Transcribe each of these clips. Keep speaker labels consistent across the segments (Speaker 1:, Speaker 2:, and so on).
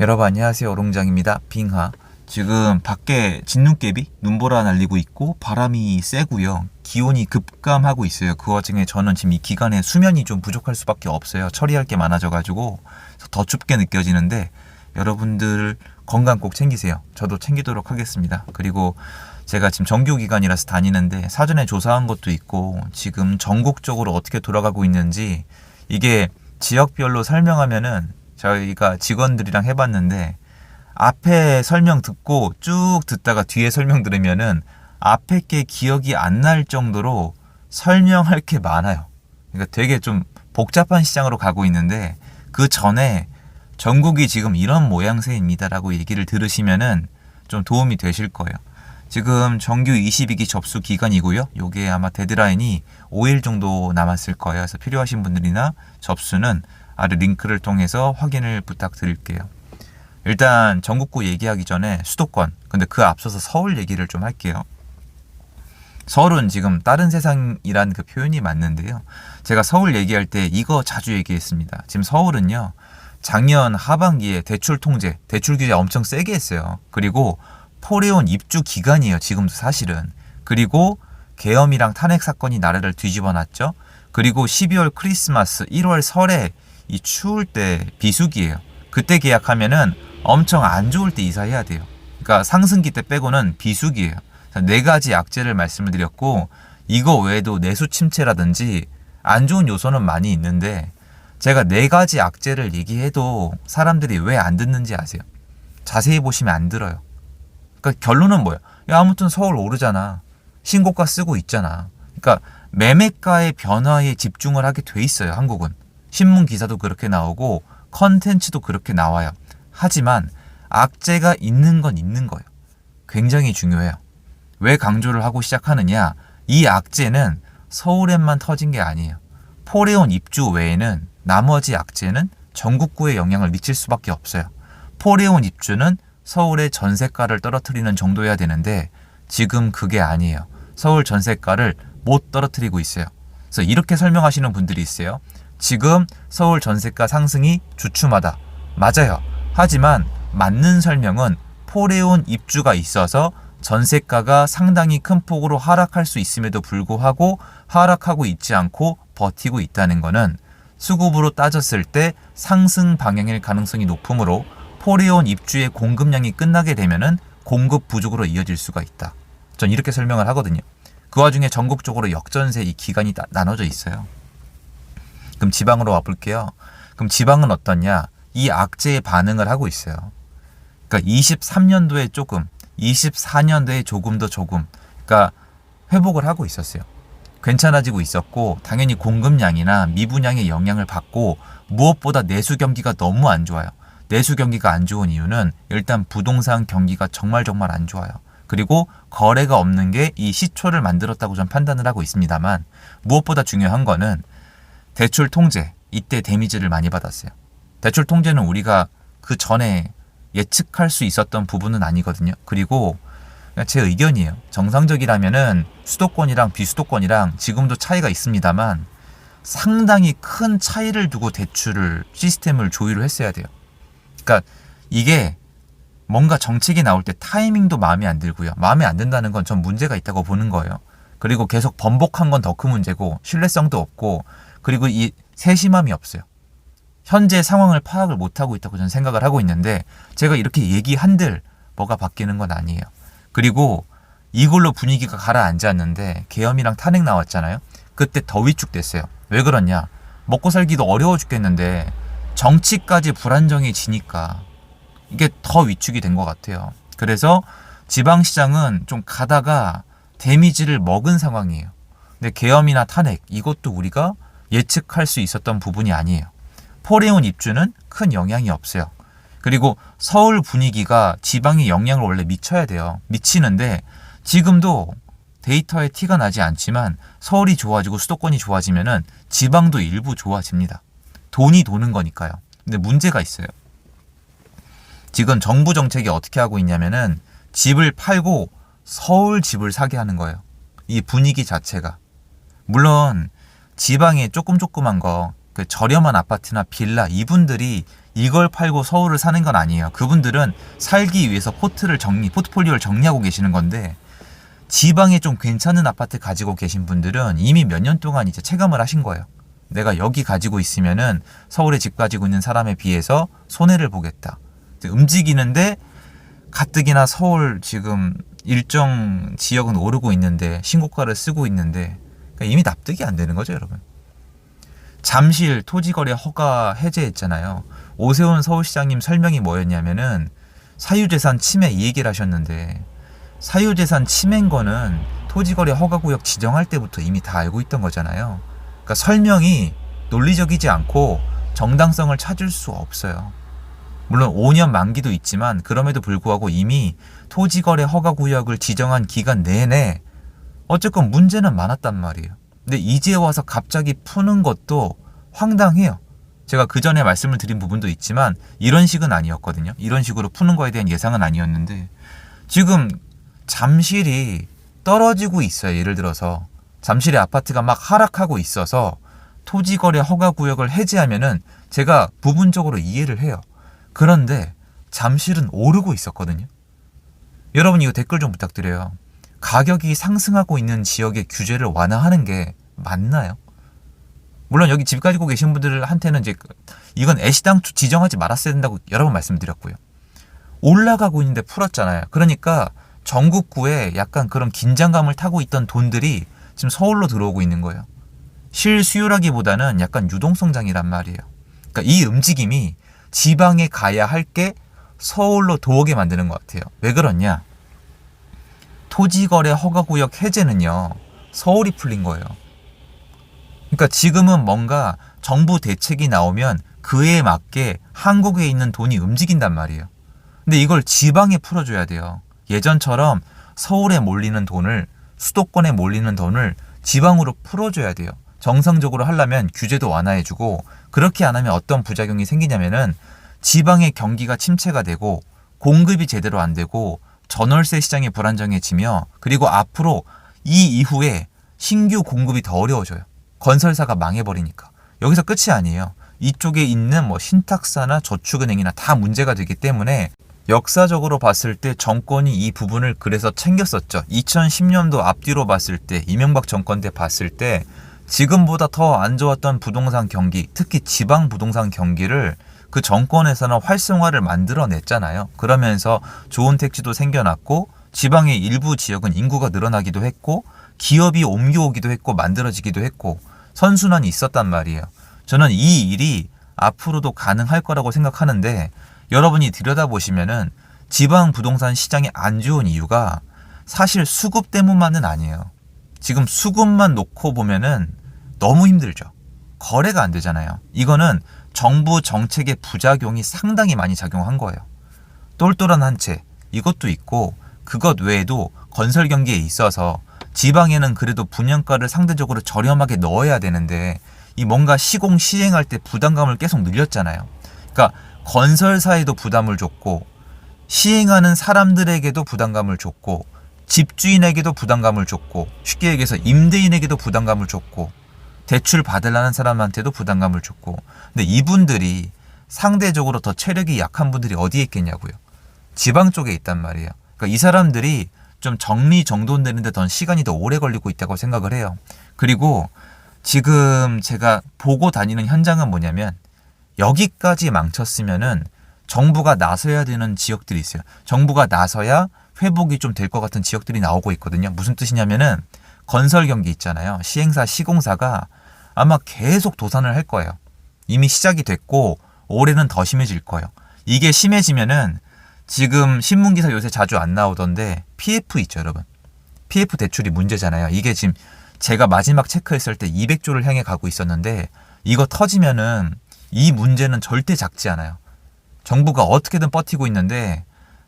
Speaker 1: 여러분 안녕하세요. 오롱장입니다. 빙하. 지금 밖에 진눈깨비, 눈보라 날리고 있고 바람이 세고요. 기온이 급감하고 있어요. 그 와중에 저는 지금 이 기간에 수면이 좀 부족할 수밖에 없어요. 처리할 게 많아져가지고 더 춥게 느껴지는데 여러분들 건강 꼭 챙기세요. 저도 챙기도록 하겠습니다. 그리고 제가 지금 정규기간이라서 다니는데 사전에 조사한 것도 있고 지금 전국적으로 어떻게 돌아가고 있는지 이게 지역별로 설명하면은 저희가 직원들이랑 해봤는데 앞에 설명 듣고 쭉 듣다가 뒤에 설명 들으면은 앞에 게 기억이 안 날 정도로 설명할 게 많아요. 그러니까 되게 좀 복잡한 시장으로 가고 있는데 그 전에 전국이 지금 이런 모양새입니다라고 얘기를 들으시면은 좀 도움이 되실 거예요. 지금 정규 22기 접수 기간이고요. 요게 아마 데드라인이 5일 정도 남았을 거예요. 그래서 필요하신 분들이나 접수는 아래 링크를 통해서 확인을 부탁드릴게요. 일단 전국구 얘기하기 전에 수도권, 근데 그 앞서서 서울 얘기를 좀 할게요. 서울은 지금 다른 세상이란 그 표현이 맞는데요. 제가 서울 얘기할 때 이거 자주 얘기했습니다. 지금 서울은요, 작년 하반기에 대출 통제, 대출 규제 엄청 세게 했어요. 그리고 포레온 입주 기간이에요. 지금도 사실은. 그리고 계엄이랑 탄핵 사건이 나라를 뒤집어 놨죠. 그리고 12월 크리스마스, 1월 설에 이 추울 때 비수기예요. 그때 계약하면은 엄청 안 좋을 때 이사해야 돼요. 그러니까 상승기 때 빼고는 비수기예요. 네 가지 악재를 말씀을 드렸고 이거 외에도 내수 침체라든지 안 좋은 요소는 많이 있는데 제가 네 가지 악재를 얘기해도 사람들이 왜 안 듣는지 아세요? 자세히 보시면 안 들어요. 그러니까 결론은 뭐야? 야, 아무튼 서울 오르잖아. 신고가 쓰고 있잖아. 그러니까 매매가의 변화에 집중을 하게 돼 있어요. 한국은. 신문 기사도 그렇게 나오고 컨텐츠도 그렇게 나와요. 하지만 악재가 있는 건 있는 거예요. 굉장히 중요해요. 왜 강조를 하고 시작하느냐? 이 악재는 서울에만 터진 게 아니에요. 포레온 입주 외에는 나머지 악재는 전국구에 영향을 미칠 수밖에 없어요. 포레온 입주는 서울의 전세가를 떨어뜨리는 정도여야 되는데 지금 그게 아니에요. 서울 전세가를 못 떨어뜨리고 있어요. 그래서 이렇게 설명하시는 분들이 있어요. 지금 서울 전세가 상승이 주춤하다. 맞아요. 하지만 맞는 설명은 포레온 입주가 있어서 전세가가 상당히 큰 폭으로 하락할 수 있음에도 불구하고 하락하고 있지 않고 버티고 있다는 것은 수급으로 따졌을 때 상승 방향일 가능성이 높으므로 포레온 입주의 공급량이 끝나게 되면은 공급 부족으로 이어질 수가 있다. 전 이렇게 설명을 하거든요. 그 와중에 전국적으로 역전세 이 기간이 나눠져 있어요. 그럼 지방으로 와볼게요. 그럼 지방은 어떠냐? 이 악재에 반응을 하고 있어요. 그러니까 23년도에 조금, 24년도에 조금 더 조금, 그러니까 회복을 하고 있었어요. 괜찮아지고 있었고 당연히 공급량이나 미분양의 영향을 받고 무엇보다 내수 경기가 너무 안 좋아요. 내수 경기가 안 좋은 이유는 일단 부동산 경기가 정말 안 좋아요. 그리고 거래가 없는 게 이 시초를 만들었다고 전 판단을 하고 있습니다만 무엇보다 중요한 거는 대출 통제, 이때 데미지를 많이 받았어요. 대출 통제는 우리가 그 전에 예측할 수 있었던 부분은 아니거든요. 그리고 제 의견이에요. 정상적이라면은 수도권이랑 비수도권이랑 지금도 차이가 있습니다만 상당히 큰 차이를 두고 대출을 시스템을 조율을 했어야 돼요. 그러니까 이게 뭔가 정책이 나올 때 타이밍도 마음에 안 들고요. 마음에 안 든다는 건 전 문제가 있다고 보는 거예요. 그리고 계속 번복한 건 더 큰 문제고 신뢰성도 없고 그리고 이 세심함이 없어요. 현재 상황을 파악을 못하고 있다고 저는 생각을 하고 있는데 제가 이렇게 얘기한들 뭐가 바뀌는 건 아니에요. 그리고 이걸로 분위기가 가라앉았는데 계엄이랑 탄핵 나왔잖아요. 그때 더 위축됐어요. 왜 그러냐? 먹고 살기도 어려워 죽겠는데 정치까지 불안정해지니까 이게 더 위축이 된 것 같아요. 그래서 지방시장은 좀 가다가 데미지를 먹은 상황이에요. 근데 계엄이나 탄핵 이것도 우리가 예측할 수 있었던 부분이 아니에요. 포레온 입주는 큰 영향이 없어요. 그리고 서울 분위기가 지방에 영향을 원래 미쳐야 돼요. 미치는데 지금도 데이터에 티가 나지 않지만 서울이 좋아지고 수도권이 좋아지면은 지방도 일부 좋아집니다. 돈이 도는 거니까요. 근데 문제가 있어요. 지금 정부 정책이 어떻게 하고 있냐면은 집을 팔고 서울 집을 사게 하는 거예요. 이 분위기 자체가. 물론 지방에 조그만 거, 그 저렴한 아파트나 빌라 이분들이 이걸 팔고 서울을 사는 건 아니에요. 그분들은 살기 위해서 포트폴리오를 정리하고 계시는 건데, 지방에 좀 괜찮은 아파트 가지고 계신 분들은 이미 몇 년 동안 이제 체감을 하신 거예요. 내가 여기 가지고 있으면은 서울에 집 가지고 있는 사람에 비해서 손해를 보겠다. 움직이는데 가뜩이나 서울 지금 일정 지역은 오르고 있는데 신고가를 쓰고 있는데, 그러니까 이미 납득이 안 되는 거죠, 여러분. 잠실 토지거래 허가 해제했잖아요. 오세훈 서울시장님 설명이 뭐였냐면은 사유재산 침해 이 얘기를 하셨는데, 사유재산 침해인 거는 토지거래 허가구역 지정할 때부터 이미 다 알고 있던 거잖아요. 그러니까 설명이 논리적이지 않고 정당성을 찾을 수 없어요. 물론 5년 만기도 있지만 그럼에도 불구하고 이미 토지거래 허가구역을 지정한 기간 내내 어쨌건 문제는 많았단 말이에요. 근데 이제 와서 갑자기 푸는 것도 황당해요. 제가 그 전에 말씀을 드린 부분도 있지만 이런 식은 아니었거든요. 이런 식으로 푸는 거에 대한 예상은 아니었는데, 지금 잠실이 떨어지고 있어요. 예를 들어서 잠실의 아파트가 막 하락하고 있어서 토지거래 허가구역을 해제하면은 제가 부분적으로 이해를 해요. 그런데 잠실은 오르고 있었거든요. 여러분 이거 댓글 좀 부탁드려요. 가격이 상승하고 있는 지역의 규제를 완화하는 게 맞나요? 물론 여기 집 가지고 계신 분들한테는 이제 이건 애시당초 지정하지 말았어야 된다고 여러 번 말씀드렸고요. 올라가고 있는데 풀었잖아요. 그러니까 전국구에 약간 그런 긴장감을 타고 있던 돈들이 지금 서울로 들어오고 있는 거예요. 실수요라기보다는 약간 유동성장이란 말이에요. 그러니까 이 움직임이 지방에 가야 할 게 서울로 들어오게 만드는 것 같아요. 왜 그러냐? 토지거래 허가구역 해제는요, 서울이 풀린 거예요. 그러니까 지금은 뭔가 정부 대책이 나오면 그에 맞게 한국에 있는 돈이 움직인단 말이에요. 근데 이걸 지방에 풀어줘야 돼요. 예전처럼 서울에 몰리는 돈을, 수도권에 몰리는 돈을 지방으로 풀어줘야 돼요. 정상적으로 하려면 규제도 완화해주고, 그렇게 안 하면 어떤 부작용이 생기냐면은 지방의 경기가 침체가 되고 공급이 제대로 안 되고 전월세 시장이 불안정해지며, 그리고 앞으로 이 이후에 신규 공급이 더 어려워져요. 건설사가 망해버리니까. 여기서 끝이 아니에요. 이쪽에 있는 뭐 신탁사나 저축은행이나 다 문제가 되기 때문에 역사적으로 봤을 때 정권이 이 부분을 그래서 챙겼었죠. 2010년도 앞뒤로 봤을 때, 이명박 정권 때 봤을 때 지금보다 더 안 좋았던 부동산 경기, 특히 지방 부동산 경기를 그 정권에서는 활성화를 만들어냈잖아요. 그러면서 좋은 택지도 생겨났고, 지방의 일부 지역은 인구가 늘어나기도 했고, 기업이 옮겨오기도 했고, 만들어지기도 했고, 선순환이 있었단 말이에요. 저는 이 일이 앞으로도 가능할 거라고 생각하는데, 여러분이 들여다보시면은 지방 부동산 시장이 안 좋은 이유가 사실 수급 때문만은 아니에요. 지금 수급만 놓고 보면은 너무 힘들죠. 거래가 안 되잖아요. 이거는 정부 정책의 부작용이 상당히 많이 작용한 거예요. 똘똘한 한 채, 이것도 있고, 그것 외에도 건설 경기에 있어서 지방에는 그래도 분양가를 상대적으로 저렴하게 넣어야 되는데, 이 뭔가 시행할 때 부담감을 계속 늘렸잖아요. 그러니까 건설사에도 부담을 줬고, 시행하는 사람들에게도 부담감을 줬고, 집주인에게도 부담감을 줬고, 쉽게 얘기해서 임대인에게도 부담감을 줬고, 대출 받으려는 사람한테도 부담감을 줬고. 근데 이분들이 상대적으로 더 체력이 약한 분들이 어디에 있겠냐고요. 지방 쪽에 있단 말이에요. 그러니까 이 사람들이 좀 정리정돈되는 데 더 시간이 더 오래 걸리고 있다고 생각을 해요. 그리고 지금 제가 보고 다니는 현장은 뭐냐면, 여기까지 망쳤으면은 정부가 나서야 되는 지역들이 있어요. 정부가 나서야 회복이 좀 될 것 같은 지역들이 나오고 있거든요. 무슨 뜻이냐면은 건설 경기 있잖아요. 시행사, 시공사가 아마 계속 도산을 할 거예요. 이미 시작이 됐고 올해는 더 심해질 거예요. 이게 심해지면은 지금 신문기사 요새 자주 안 나오던데 PF 있죠, 여러분. PF 대출이 문제잖아요. 이게 지금 제가 마지막 체크했을 때 200조를 향해 가고 있었는데, 이거 터지면은 이 문제는 절대 작지 않아요. 정부가 어떻게든 버티고 있는데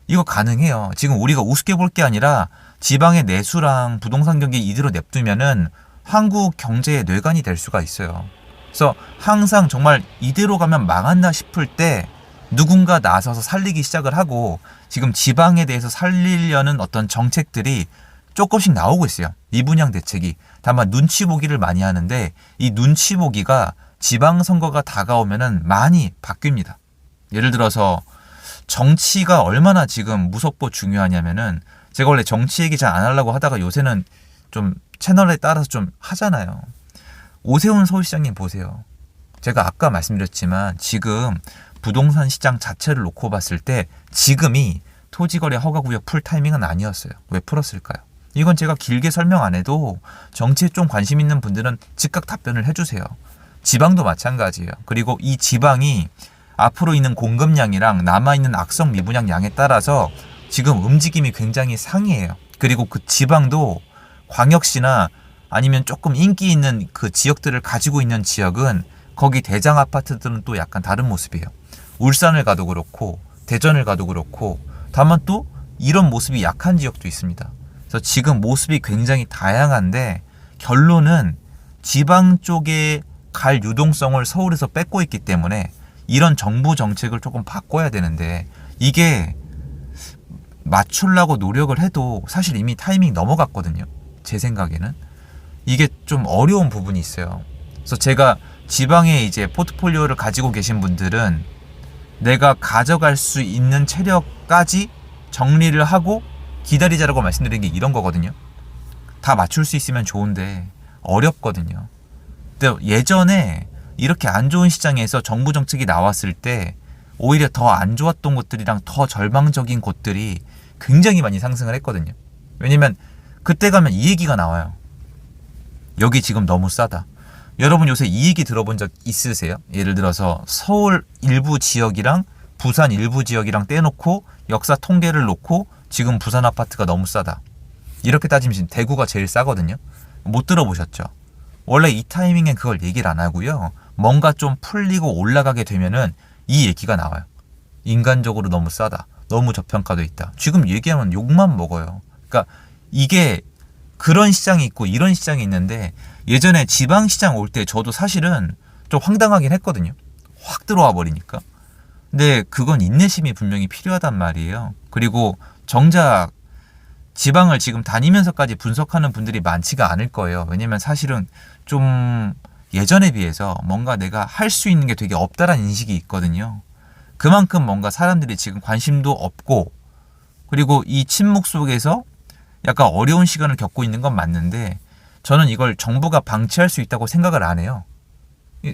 Speaker 1: 이거 가능해요. 지금 우리가 우습게 볼 게 아니라 지방의 내수랑 부동산 경기 이대로 냅두면은 한국 경제의 뇌관이 될 수가 있어요. 그래서 항상 정말 이대로 가면 망한다 싶을 때 누군가 나서서 살리기 시작을 하고, 지금 지방에 대해서 살리려는 어떤 정책들이 조금씩 나오고 있어요. 미분양 대책이. 다만 눈치 보기를 많이 하는데, 이 눈치 보기가 지방선거가 다가오면은 많이 바뀝니다. 예를 들어서 정치가 얼마나 지금 무섭고 중요하냐면은 제가 원래 정치 얘기 잘 안 하려고 하다가 요새는 좀 채널에 따라서 좀 하잖아요. 오세훈 서울시장님 보세요. 제가 아까 말씀드렸지만 지금 부동산 시장 자체를 놓고 봤을 때 지금이 토지거래 허가구역 풀 타이밍은 아니었어요. 왜 풀었을까요? 이건 제가 길게 설명 안 해도 정치에 좀 관심 있는 분들은 즉각 답변을 해주세요. 지방도 마찬가지예요. 그리고 이 지방이 앞으로 있는 공급량이랑 남아있는 악성 미분양 양에 따라서 지금 움직임이 굉장히 상이해요. 그리고 그 지방도 광역시나 아니면 조금 인기 있는 그 지역들을 가지고 있는 지역은 거기 대장 아파트들은 또 약간 다른 모습이에요. 울산을 가도 그렇고 대전을 가도 그렇고 다만 또 이런 모습이 약한 지역도 있습니다. 그래서 지금 모습이 굉장히 다양한데 결론은 지방 쪽에 갈 유동성을 서울에서 뺏고 있기 때문에 이런 정부 정책을 조금 바꿔야 되는데 이게 맞추려고 노력을 해도 사실 이미 타이밍 넘어갔거든요. 제 생각에는. 이게 좀 어려운 부분이 있어요. 그래서 제가 지방에 이제 포트폴리오를 가지고 계신 분들은 내가 가져갈 수 있는 체력까지 정리를 하고 기다리자라고 말씀드린 게 이런 거거든요. 다 맞출 수 있으면 좋은데 어렵거든요. 근데 예전에 이렇게 안 좋은 시장에서 정부 정책이 나왔을 때 오히려 더 안 좋았던 곳들이랑 더 절망적인 곳들이 굉장히 많이 상승을 했거든요. 왜냐면 그때 가면 이 얘기가 나와요. 여기 지금 너무 싸다. 여러분 요새 이 얘기 들어본 적 있으세요? 예를 들어서 서울 일부 지역이랑 부산 일부 지역이랑 떼놓고 역사 통계를 놓고 지금 부산 아파트가 너무 싸다. 이렇게 따지면 지금 대구가 제일 싸거든요. 못 들어보셨죠? 원래 이 타이밍엔 그걸 얘기를 안 하고요. 뭔가 좀 풀리고 올라가게 되면은 이 얘기가 나와요. 인간적으로 너무 싸다. 너무 저평가돼 있다. 지금 얘기하면 욕만 먹어요. 그러니까 이게 그런 시장이 있고 이런 시장이 있는데 예전에 지방시장 올 때 저도 사실은 좀 황당하긴 했거든요. 확 들어와 버리니까. 근데 그건 인내심이 분명히 필요하단 말이에요. 그리고 정작 지방을 지금 다니면서까지 분석하는 분들이 많지가 않을 거예요. 왜냐면 사실은 좀 예전에 비해서 뭔가 내가 할 수 있는 게 되게 없다라는 인식이 있거든요. 그만큼 뭔가 사람들이 지금 관심도 없고 그리고 이 침묵 속에서 약간 어려운 시간을 겪고 있는 건 맞는데 저는 이걸 정부가 방치할 수 있다고 생각을 안 해요.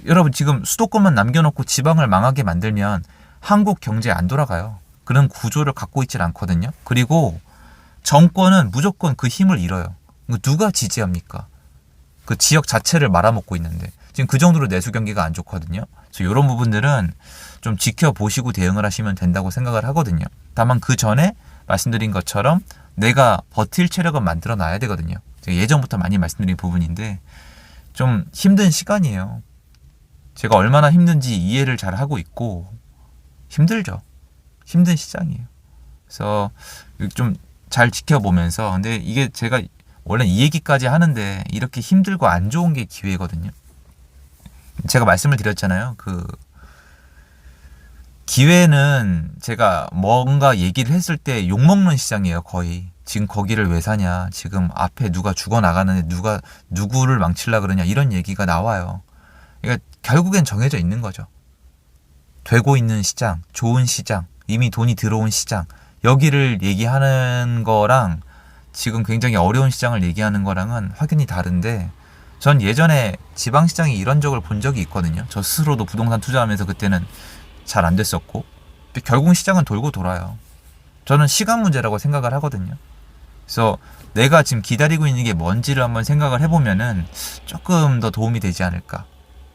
Speaker 1: 여러분 지금 수도권만 남겨놓고 지방을 망하게 만들면 한국 경제 안 돌아가요. 그런 구조를 갖고 있질 않거든요. 그리고 정권은 무조건 그 힘을 잃어요. 누가 지지합니까? 그 지역 자체를 말아먹고 있는데 지금 그 정도로 내수 경기가 안 좋거든요. 그래서 이런 부분들은 좀 지켜보시고 대응을 하시면 된다고 생각을 하거든요. 다만 그 전에 말씀드린 것처럼 내가 버틸 체력은 만들어 놔야 되거든요. 제가 예전부터 많이 말씀드린 부분인데 좀 힘든 시간이에요. 제가 얼마나 힘든지 이해를 잘 하고 있고 힘들죠. 힘든 시장이에요. 그래서 좀 잘 지켜보면서 근데 이게 제가 원래 이 얘기까지 하는데 이렇게 힘들고 안 좋은 게 기회거든요. 제가 말씀을 드렸잖아요. 그 기회는 제가 뭔가 얘기를 했을 때 욕먹는 시장이에요. 거의. 지금 거기를 왜 사냐. 지금 앞에 누가 죽어나가는데 누가 누구를 망치려고 그러냐. 이런 얘기가 나와요. 그러니까 결국엔 정해져 있는 거죠. 되고 있는 시장, 좋은 시장, 이미 돈이 들어온 시장 여기를 얘기하는 거랑 지금 굉장히 어려운 시장을 얘기하는 거랑은 확연히 다른데 전 예전에 지방시장이 이런 적을 본 적이 있거든요. 저 스스로도 부동산 투자하면서 그때는 잘 안 됐었고 결국 시장은 돌고 돌아요. 저는 시간 문제라고 생각을 하거든요. 그래서 내가 지금 기다리고 있는 게 뭔지를 한번 생각을 해보면은 조금 더 도움이 되지 않을까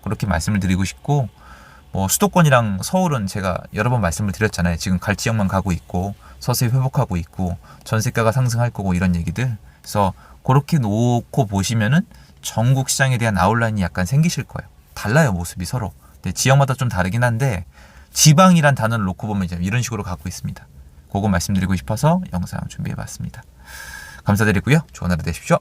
Speaker 1: 그렇게 말씀을 드리고 싶고 뭐 수도권이랑 서울은 제가 여러 번 말씀을 드렸잖아요. 지금 갈 지역만 가고 있고 서서히 회복하고 있고 전세가가 상승할 거고 이런 얘기들. 그래서 그렇게 놓고 보시면은 전국 시장에 대한 아웃라인이 약간 생기실 거예요. 달라요 모습이 서로. 근데 지역마다 좀 다르긴 한데 지방이란 단어를 놓고 보면 이제 이런 식으로 갖고 있습니다. 그거 말씀드리고 싶어서 영상 준비해봤습니다. 감사드리고요. 좋은 하루 되십시오.